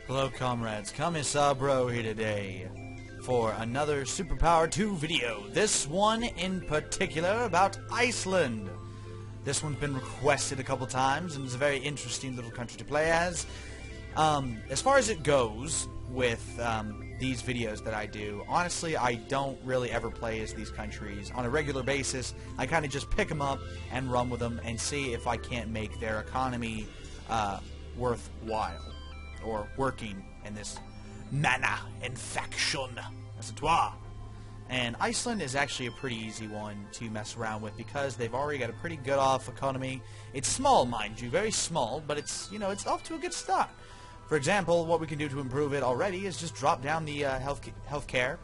Hello comrades, Kami-sa Bro here today for another Superpower 2 video. This one in particular about Iceland. This one's been requested a couple times and it's a very interesting little country to play as. As far as it goes with these videos that I do, honestly I don't really ever play as these countries on a regular basis. I kind of just pick them up and run with them and see if I can't make their economy worthwhile. Or working in this manner and faction, as it were. And Iceland is actually a pretty easy one to mess around with because they've already got a pretty good off economy. It's small, mind you, very small, but it's, you know, it's off to a good start. For example, what we can do to improve it already is just drop down the healthcare,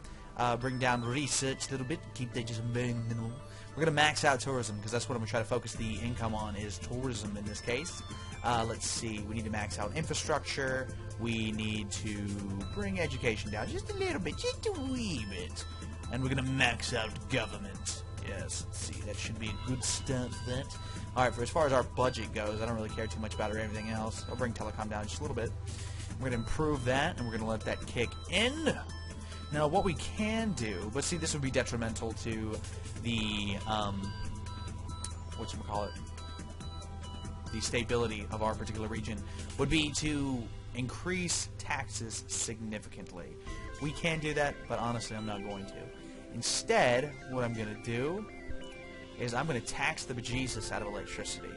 bring down research a little bit, keep that just very minimal. We're going to max out tourism because that's what I'm going to try to focus the income on, is tourism in this case. Let's see, we need to max out infrastructure, we need to bring education down just a little bit, just a wee bit, and we're going to max out government. Yes, let's see, that should be a good start for that. Alright, for as far as our budget goes, I don't really care too much about it or everything else. I'll bring telecom down just a little bit. We're going to improve that, and we're going to let that kick in. Now, what we can do, but see, this would be detrimental to the, whatchamacallit, the stability of our particular region, would be to increase taxes significantly. We can do that, but honestly I'm not going to. Instead, what I'm going to do is I'm going to tax the bejesus out of electricity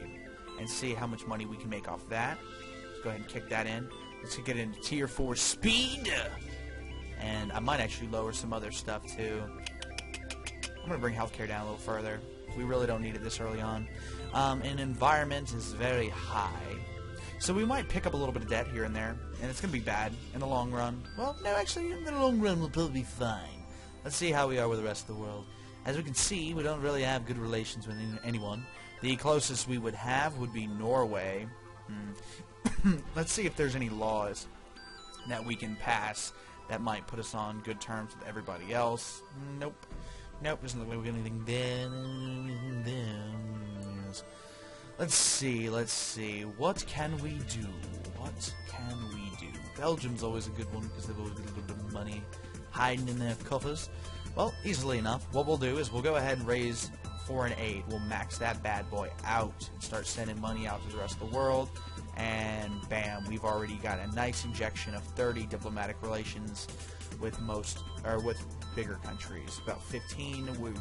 and see how much money we can make off that. Let's go ahead and kick that in. Let's get into tier 4 speed. And I might actually lower some other stuff too. I'm going to bring healthcare down a little further. We really don't need it this early on. And environment is very high. So we might pick up a little bit of debt here and there, and it's going to be bad in the long run. Well, no, actually, in the long run we'll probably be fine. Let's see how we are with the rest of the world. As we can see, we don't really have good relations with anyone. The closest we would have would be Norway. Let's see if there's any laws that we can pass that might put us on good terms with everybody else. Nope. Nope, doesn't look like we got anything there. Let's see. What can we do? Belgium's always a good one because they've always got a little bit of money hiding in their coffers. Well, easily enough, what we'll do is we'll go ahead and raise foreign aid. We'll max that bad boy out and start sending money out to the rest of the world. And bam, we've already got a nice injection of 30 diplomatic relations with with bigger countries. About 15 with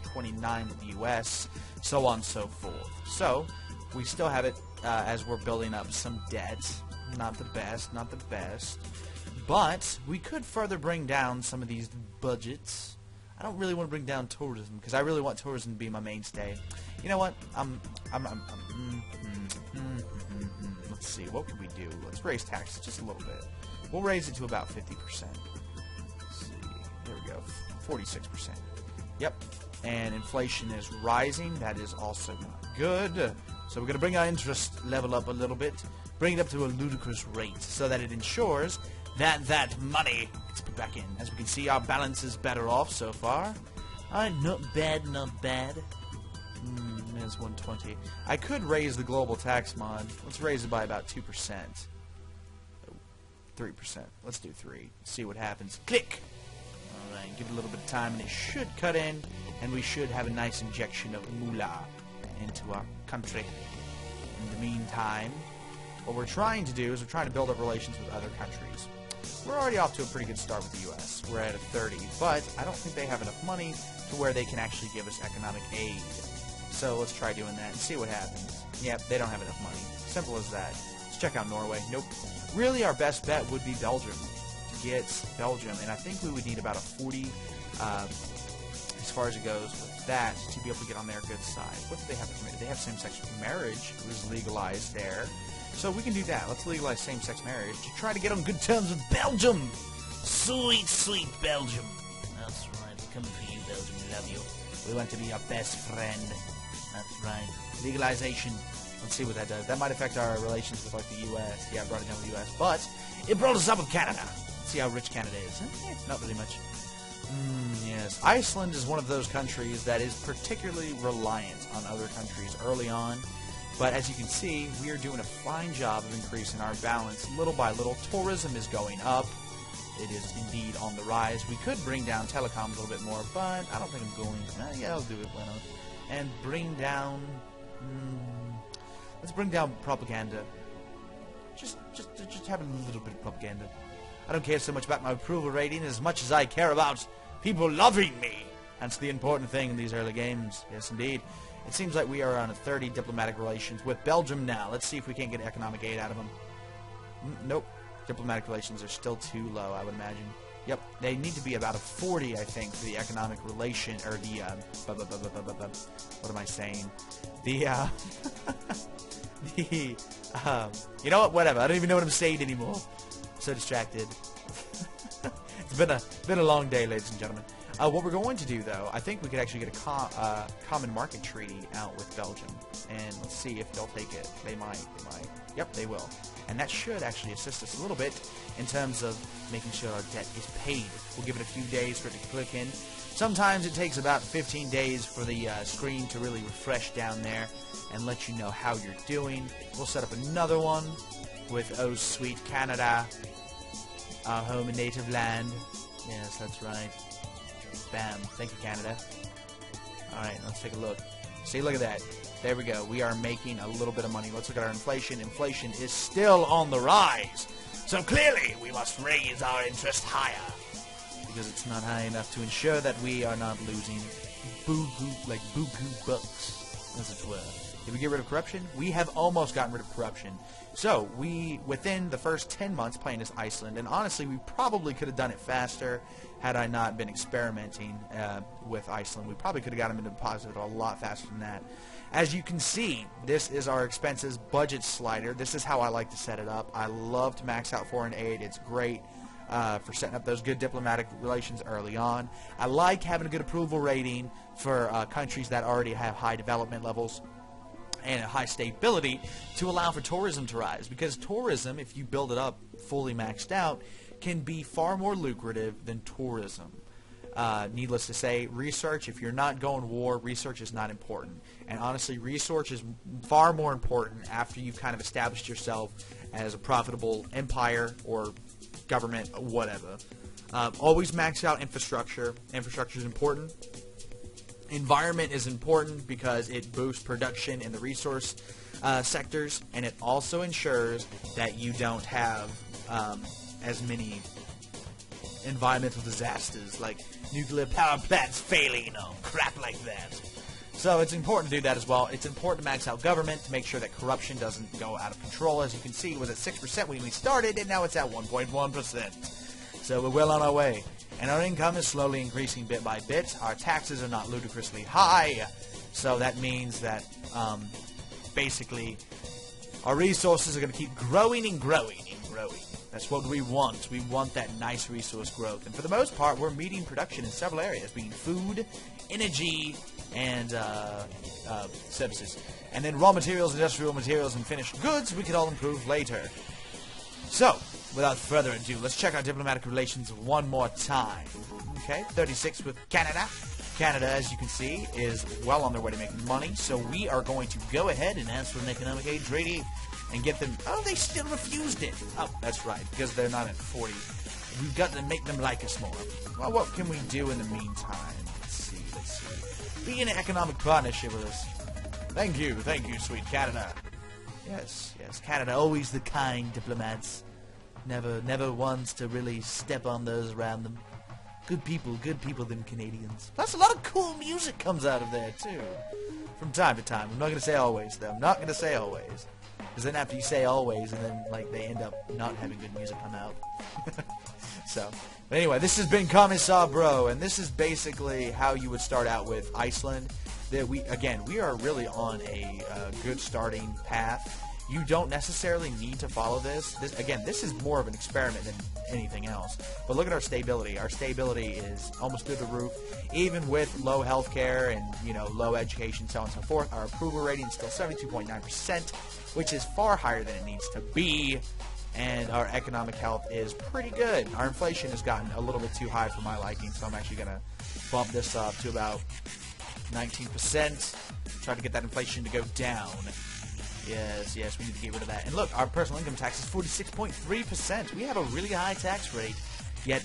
29 with the U.S., so on and so forth. So we still have it as we're building up some debt. Not the best, but we could further bring down some of these budgets. I don't really want to bring down tourism because I really want tourism to be my mainstay. You know what? Let's see, what can we do? Let's raise taxes just a little bit. We'll raise it to about 50%. Let's see, there we go, 46%. Yep, and inflation is rising. That is also not good. So we're going to bring our interest level up a little bit, bring it up to a ludicrous rate so that it ensures that that money gets put back in. As we can see, our balance is better off so far. Not bad. Minus 120. I could raise the global tax mod. Let's raise it by about 2%. 3%. Let's do 3. See what happens. Click! Alright, give it a little bit of time and it should cut in, and we should have a nice injection of moolah into our country. In the meantime, what we're trying to do is we're trying to build up relations with other countries. We're already off to a pretty good start with the U.S. We're at a 30, but I don't think they have enough money to where they can actually give us economic aid. So let's try doing that and see what happens. Yep, they don't have enough money. Simple as that. Let's check out Norway. Nope. Really, our best bet would be Belgium. To get Belgium, and I think we would need about a 40, as far as it goes with that, to be able to get on their good side. What do they have permitted? They have same-sex marriage. It was legalized there. So we can do that. Let's legalize same-sex marriage to try to get on good terms with Belgium. Sweet, sweet Belgium. That's right. We're coming for you, Belgium. We love you. We want to be your best friend. That's right. Legalization. Let's see what that does. That might affect our relations with, like, the U.S. Yeah, I brought it down with the U.S. But it brought us up with Canada. Let's see how rich Canada is. Not really much. Yes. Iceland is one of those countries that is particularly reliant on other countries early on. But as you can see, we are doing a fine job of increasing our balance little by little. Tourism is going up. It is indeed on the rise. We could bring down telecom a little bit more, but I don't think I'm going to. Yeah, I'll do it. Why not? And bring down... let's bring down propaganda. Just have a little bit of propaganda. I don't care so much about my approval rating as much as I care about people loving me. That's the important thing in these early games. Yes, indeed. It seems like we are on a 30 diplomatic relations with Belgium now. Let's see if we can't get economic aid out of them. Nope. Diplomatic relations are still too low, I would imagine. Yep, they need to be about a 40, I think, for the economic relation, or the, what am I saying? The, you know what, whatever, I don't even know what I'm saying anymore. I'm so distracted. It's been a long day, ladies and gentlemen. What we're going to do, though, I think we could actually get a common market treaty out with Belgium, and let's see if they'll take it. They might. Yep, they will. And that should actually assist us a little bit in terms of making sure our debt is paid. We'll give it a few days for it to click in. Sometimes it takes about 15 days for the screen to really refresh down there and let you know how you're doing. We'll set up another one with oh sweet Canada, our home and native land. Yes, that's right. Bam. Thank you, Canada. Alright, let's take a look. See, look at that. There we go. We are making a little bit of money. Let's look at our inflation. Inflation is still on the rise. So clearly, we must raise our interest higher. Because it's not high enough to ensure that we are not losing buku bucks, as it were. Did we get rid of corruption? We have almost gotten rid of corruption. So, within the first 10 months playing as Iceland, and honestly, we probably could have done it faster had I not been experimenting with Iceland. We probably could have got them into deposit a lot faster than that. As you can see, this is our expenses budget slider. This is how I like to set it up. I love to max out foreign aid. It's great for setting up those good diplomatic relations early on. I like having a good approval rating for countries that already have high development levels and a high stability to allow for tourism to rise, because tourism, if you build it up fully maxed out, can be far more lucrative than tourism. Needless to say, research, if you're not going to war, research is not important. And honestly, research is far more important after you've kind of established yourself as a profitable empire or government, whatever. Always max out infrastructure. Infrastructure is important. Environment is important because it boosts production in the resource sectors, and it also ensures that you don't have as many environmental disasters like nuclear power plants failing or crap like that. So it's important to do that as well. It's important to max out government to make sure that corruption doesn't go out of control. As you can see, it was at 6% when we started, and now it's at 1.1%. So we're well on our way. And our income is slowly increasing bit by bit. Our taxes are not ludicrously high. So that means that basically our resources are going to keep growing and growing and growing. That's what we want. We want that nice resource growth. And for the most part, we're meeting production in several areas, being food, energy, and services. And then raw materials, industrial materials, and finished goods we could all improve later. So, without further ado, let's check our diplomatic relations one more time. Okay, 36 with Canada. Canada, as you can see, is well on their way to making money, so we are going to go ahead and ask for an economic aid treaty and get them... Oh, they still refused it. Oh, that's right, because they're not at 40. We've got to make them like us more. Well, what can we do in the meantime? Let's see. Be in an economic partnership with us. Thank you, sweet Canada. Yes, Canada, always the kind diplomats. Never wants to really step on those around them. Good people, them Canadians. Plus, a lot of cool music comes out of there, too. From time to time. I'm not going to say always, though. I'm not going to say always. Because then after you say always, and then, like, they end up not having good music come out. So, but anyway, this has been Commissar Bro, and this is basically how you would start out with Iceland. That we are really on a good starting path. You don't necessarily need to follow this. This is more of an experiment than anything else. But look at our stability. Our stability is almost through the roof. Even with low health care and, low education, so on and so forth, our approval rating is still 72.9%, which is far higher than it needs to be. And our economic health is pretty good. Our inflation has gotten a little bit too high for my liking, so I'm actually going to bump this up to about 19%. Try to get that inflation to go down. Yes, yes, we need to get rid of that. And look, our personal income tax is 46.3%. We have a really high tax rate, yet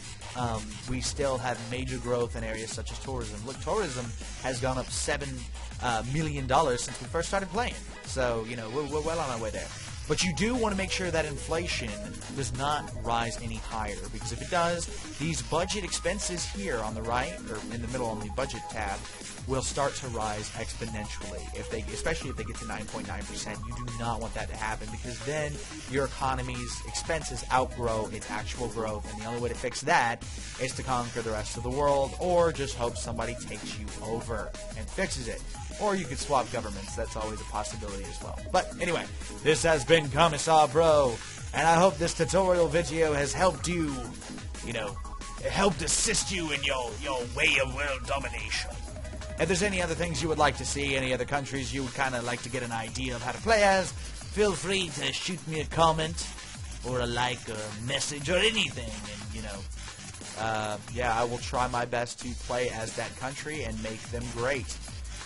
we still have major growth in areas such as tourism. Look, tourism has gone up $7 million since we first started playing. So, you know, we're well on our way there. But you do want to make sure that inflation does not rise any higher, because if it does, these budget expenses here on the right, or in the middle on the budget tab, will start to rise exponentially. Especially if they get to 9.9%, you do not want that to happen, because then your economy's expenses outgrow its actual growth, and the only way to fix that is to conquer the rest of the world, or just hope somebody takes you over and fixes it. Or you could swap governments. That's always a possibility as well. But anyway, this has been Commissar Bro, and I hope this tutorial video has helped you, you know, helped assist you in your way of world domination. If there's any other things you would like to see, any other countries you would kind of like to get an idea of how to play as, feel free to shoot me a comment or a like or a message or anything, and you know, yeah, I will try my best to play as that country and make them great.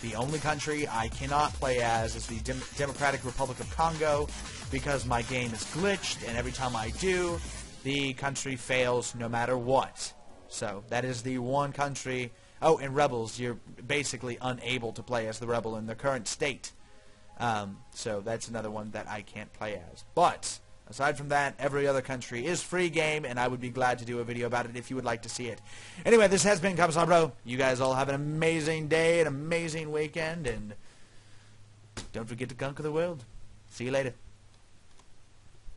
The only country I cannot play as is the Democratic Republic of Congo, because my game is glitched, and every time I do, the country fails no matter what. So that is the one country. Oh, and rebels, you're basically unable to play as the rebel in their current state. So that's another one that I can't play as. But aside from that, every other country is free game, and I would be glad to do a video about it if you would like to see it. Anyway, this has been Commissar Bro. You guys all have an amazing day, an amazing weekend, and don't forget to conquer the world. See you later.